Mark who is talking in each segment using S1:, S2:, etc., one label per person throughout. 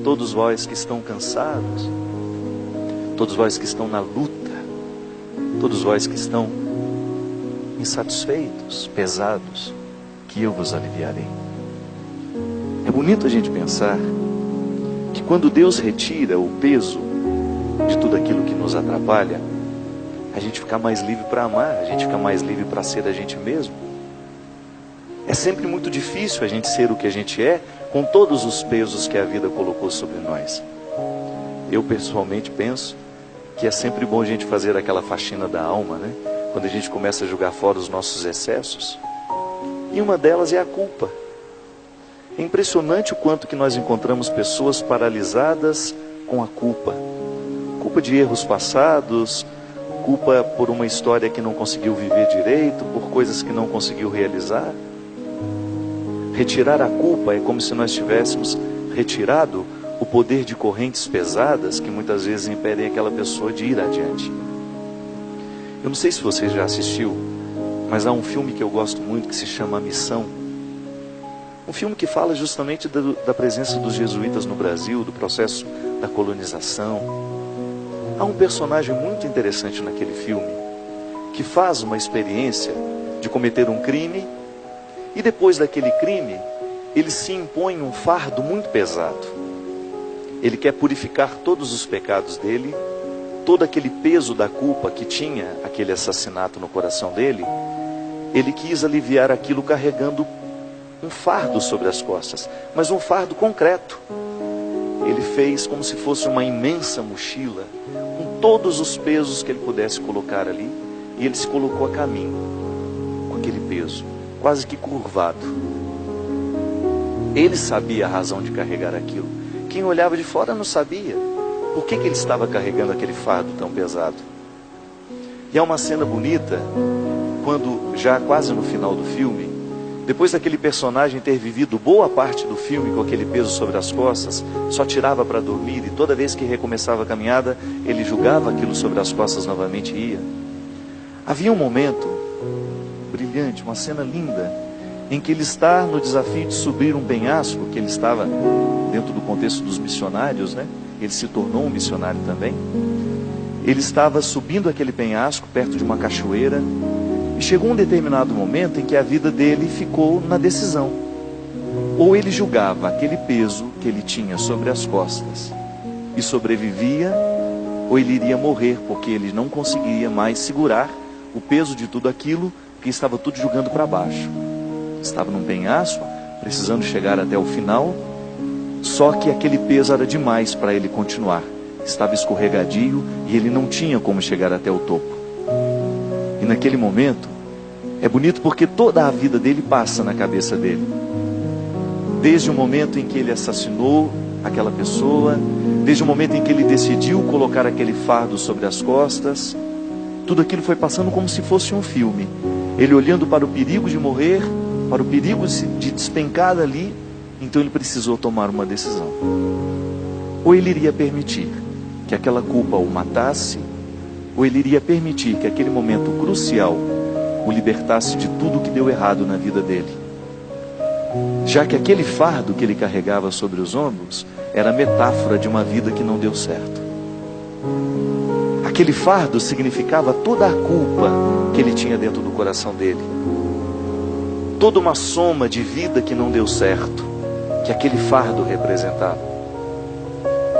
S1: todos vós que estão cansados, todos vós que estão na luta, todos vós que estão insatisfeitos, pesados, que eu vos aliviarei. É bonito a gente pensar que quando Deus retira o peso de tudo aquilo que nos atrapalha, a gente fica mais livre para amar, a gente fica mais livre para ser a gente mesmo. É sempre muito difícil a gente ser o que a gente é, com todos os pesos que a vida colocou sobre nós. Eu pessoalmente penso que é sempre bom a gente fazer aquela faxina da alma, né? Quando a gente começa a jogar fora os nossos excessos. E uma delas é a culpa. É impressionante o quanto que nós encontramos pessoas paralisadas com a culpa. Culpa de erros passados, culpa por uma história que não conseguiu viver direito, por coisas que não conseguiu realizar. Retirar a culpa é como se nós tivéssemos retirado o poder de correntes pesadas que muitas vezes impedem aquela pessoa de ir adiante. Eu não sei se você já assistiu, mas há um filme que eu gosto muito que se chama A Missão. Um filme que fala justamente da presença dos jesuítas no Brasil, do processo da colonização. Há um personagem muito interessante naquele filme, que faz uma experiência de cometer um crime, e depois daquele crime, ele se impõe um fardo muito pesado. Ele quer purificar todos os pecados dele, todo aquele peso da culpa que tinha aquele assassinato no coração dele, ele quis aliviar aquilo carregando um fardo sobre as costas, mas um fardo concreto. Ele fez como se fosse uma imensa mochila, com todos os pesos que ele pudesse colocar ali, e ele se colocou a caminho, com aquele peso, quase que curvado. Ele sabia a razão de carregar aquilo. Quem olhava de fora não sabia por que ele estava carregando aquele fardo tão pesado. E é uma cena bonita, quando já quase no final do filme, depois daquele personagem ter vivido boa parte do filme com aquele peso sobre as costas, só tirava para dormir, e toda vez que recomeçava a caminhada, ele jogava aquilo sobre as costas novamente e ia. Havia um momento brilhante, uma cena linda, em que ele está no desafio de subir um penhasco, que ele estava dentro do contexto dos missionários, né? Ele se tornou um missionário também. Ele estava subindo aquele penhasco perto de uma cachoeira, e chegou um determinado momento em que a vida dele ficou na decisão. Ou ele julgava aquele peso que ele tinha sobre as costas e sobrevivia, ou ele iria morrer, porque ele não conseguiria mais segurar o peso de tudo aquilo, que estava tudo jogando para baixo. Estava num penhasco, precisando chegar até o final, só que aquele peso era demais para ele continuar. Estava escorregadio e ele não tinha como chegar até o topo. E naquele momento, é bonito porque toda a vida dele passa na cabeça dele. Desde o momento em que ele assassinou aquela pessoa, desde o momento em que ele decidiu colocar aquele fardo sobre as costas, tudo aquilo foi passando como se fosse um filme. Ele olhando para o perigo de morrer, para o perigo de despencar dali, então ele precisou tomar uma decisão. Ou ele iria permitir que aquela culpa o matasse, ou ele iria permitir que aquele momento crucial o libertasse de tudo que deu errado na vida dele. Já que aquele fardo que ele carregava sobre os ombros era a metáfora de uma vida que não deu certo. Aquele fardo significava toda a culpa que ele tinha dentro do coração dele. Toda uma soma de vida que não deu certo, que aquele fardo representava.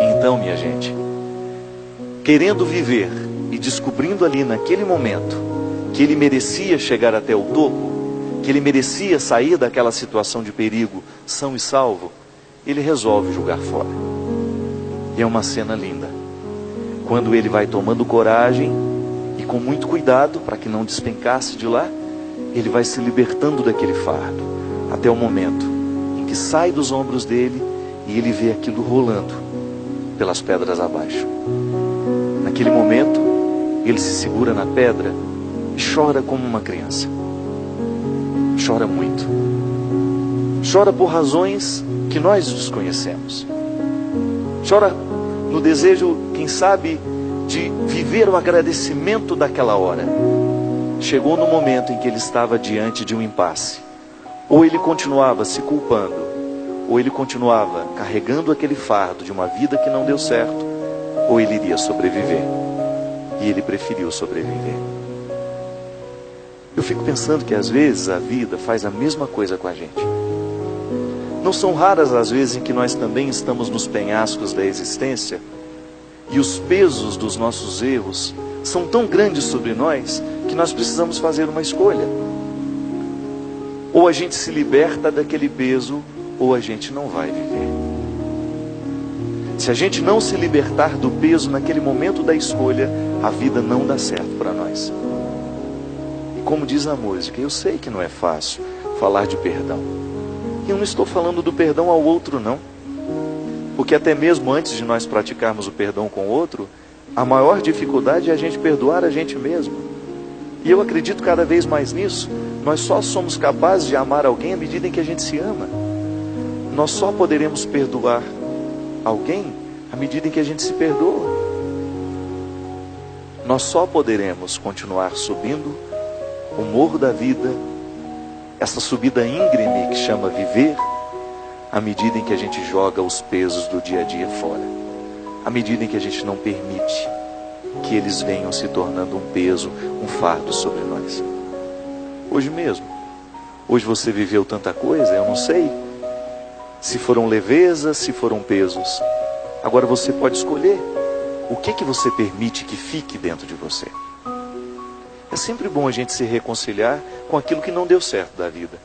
S1: Então, minha gente, querendo viver e descobrindo ali naquele momento que ele merecia chegar até o topo, que ele merecia sair daquela situação de perigo são e salvo, ele resolve jogar fora. E é uma cena linda, quando ele vai tomando coragem e com muito cuidado para que não despencasse de lá, ele vai se libertando daquele fardo, até o momento em que sai dos ombros dele e ele vê aquilo rolando pelas pedras abaixo. Naquele momento, ele se segura na pedra e chora como uma criança. Chora muito. Chora por razões que nós desconhecemos. Chora no desejo, quem sabe, de viver o agradecimento daquela hora. Chegou no momento em que ele estava diante de um impasse. Ou ele continuava se culpando, Ou ele continuava carregando aquele fardo de uma vida que não deu certo, ou ele iria sobreviver. E ele preferiu sobreviver. Eu fico pensando que às vezes a vida faz a mesma coisa com a gente. Não são raras as vezes em que nós também estamos nos penhascos da existência e os pesos dos nossos erros são tão grandes sobre nós que nós precisamos fazer uma escolha. Ou a gente se liberta daquele peso, ou a gente não vai viver. Se a gente não se libertar do peso naquele momento da escolha, a vida não dá certo para nós. E como diz a música, eu sei que não é fácil falar de perdão. E eu não estou falando do perdão ao outro, não. Porque até mesmo antes de nós praticarmos o perdão com o outro, a maior dificuldade é a gente perdoar a gente mesmo. E eu acredito cada vez mais nisso. Nós só somos capazes de amar alguém à medida em que a gente se ama. Nós só poderemos perdoar alguém à medida em que a gente se perdoa. Nós só poderemos continuar subindo o morro da vida, essa subida íngreme que chama viver, à medida em que a gente joga os pesos do dia a dia fora. À medida em que a gente não permite que eles venham se tornando um peso, um fardo sobre nós. Hoje mesmo, hoje você viveu tanta coisa, eu não sei se foram levezas, se foram pesos. Agora você pode escolher o que você permite que fique dentro de você. É sempre bom a gente se reconciliar com aquilo que não deu certo da vida.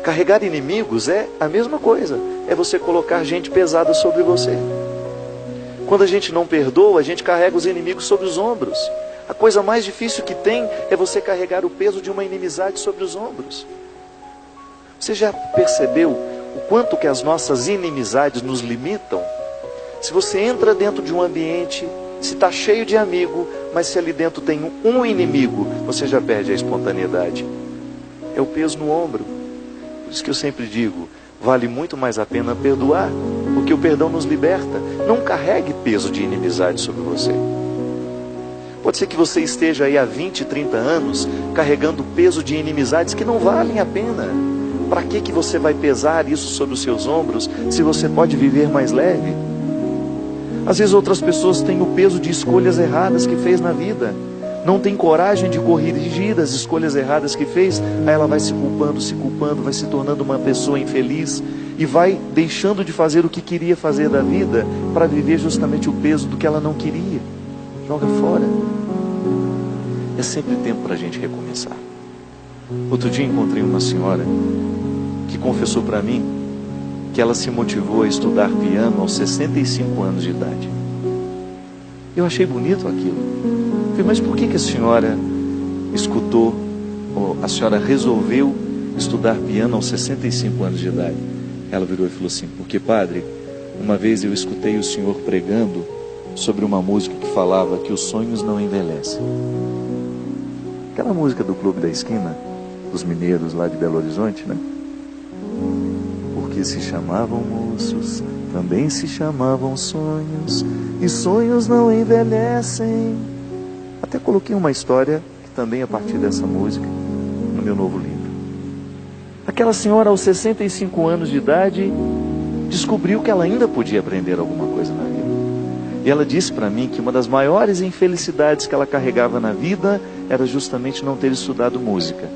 S1: Carregar inimigos é a mesma coisa. É você colocar gente pesada sobre você. Quando a gente não perdoa, a gente carrega os inimigos sobre os ombros. A coisa mais difícil que tem é você carregar o peso de uma inimizade sobre os ombros. Você já percebeu o quanto que as nossas inimizades nos limitam? Se você entra dentro de um ambiente, se está cheio de amigo, mas se ali dentro tem um inimigo, você já perde a espontaneidade. É o peso no ombro. Por isso que eu sempre digo, vale muito mais a pena perdoar, porque o perdão nos liberta. Não carregue peso de inimizade sobre você. Pode ser que você esteja aí há 20, 30 anos carregando peso de inimizades que não valem a pena. Para que você vai pesar isso sobre os seus ombros se você pode viver mais leve? Às vezes outras pessoas têm o peso de escolhas erradas que fez na vida. Não tem coragem de corrigir as escolhas erradas que fez. Aí ela vai se culpando, vai se tornando uma pessoa infeliz. E vai deixando de fazer o que queria fazer da vida para viver justamente o peso do que ela não queria. Joga fora. É sempre tempo para a gente recomeçar. Outro dia encontrei uma senhora que confessou para mim que ela se motivou a estudar piano aos 65 anos de idade. Eu achei bonito aquilo. Falei, mas por que a senhora escutou, ou a senhora resolveu estudar piano aos 65 anos de idade? Ela virou e falou assim, porque padre, uma vez eu escutei o senhor pregando sobre uma música que falava que os sonhos não envelhecem. Aquela música do Clube da Esquina, dos mineiros lá de Belo Horizonte, né? Porque se chamavam moços, também se chamavam sonhos, e sonhos não envelhecem. Até coloquei uma história, que também é a partir dessa música, no meu novo livro. Aquela senhora aos 65 anos de idade, descobriu que ela ainda podia aprender alguma coisa na vida. E ela disse para mim que uma das maiores infelicidades que ela carregava na vida era justamente não ter estudado música.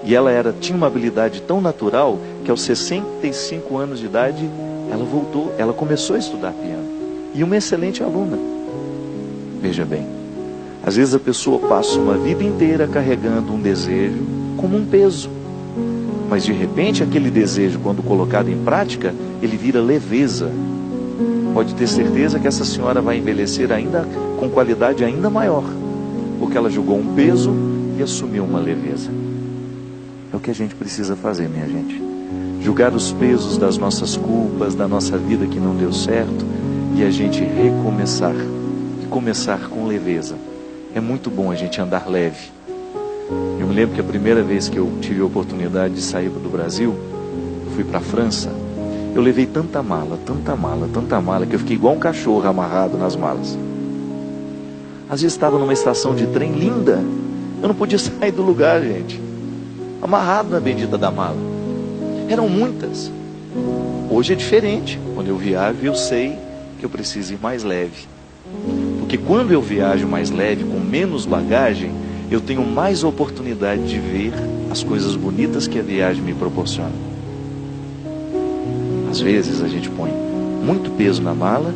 S1: E ela tinha uma habilidade tão natural que aos 65 anos de idade, ela começou a estudar piano. E uma excelente aluna. Veja bem, às vezes a pessoa passa uma vida inteira carregando um desejo como um peso. Mas de repente aquele desejo, quando colocado em prática, ele vira leveza. Pode ter certeza que essa senhora vai envelhecer ainda com qualidade ainda maior. Porque ela jogou um peso e assumiu uma leveza. É o que a gente precisa fazer, minha gente. Julgar os pesos das nossas culpas, da nossa vida que não deu certo, e a gente recomeçar. E começar com leveza. É muito bom a gente andar leve. Eu me lembro que a primeira vez que eu tive a oportunidade de sair do Brasil, fui para a França, eu levei tanta mala, que eu fiquei igual um cachorro amarrado nas malas. Às vezes estava numa estação de trem linda, eu não podia sair do lugar, gente. Amarrado na bendita da mala. Eram muitas. Hoje é diferente. Quando eu viajo, eu sei que eu preciso ir mais leve. Porque quando eu viajo mais leve, com menos bagagem, eu tenho mais oportunidade de ver as coisas bonitas que a viagem me proporciona. Às vezes a gente põe muito peso na mala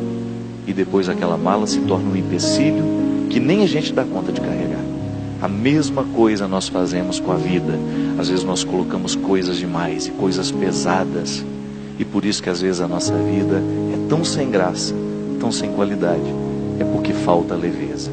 S1: e depois aquela mala se torna um empecilho que nem a gente dá conta de carregar. A mesma coisa nós fazemos com a vida. Às vezes nós colocamos coisas demais e coisas pesadas. E por isso que às vezes a nossa vida é tão sem graça, tão sem qualidade. É porque falta leveza.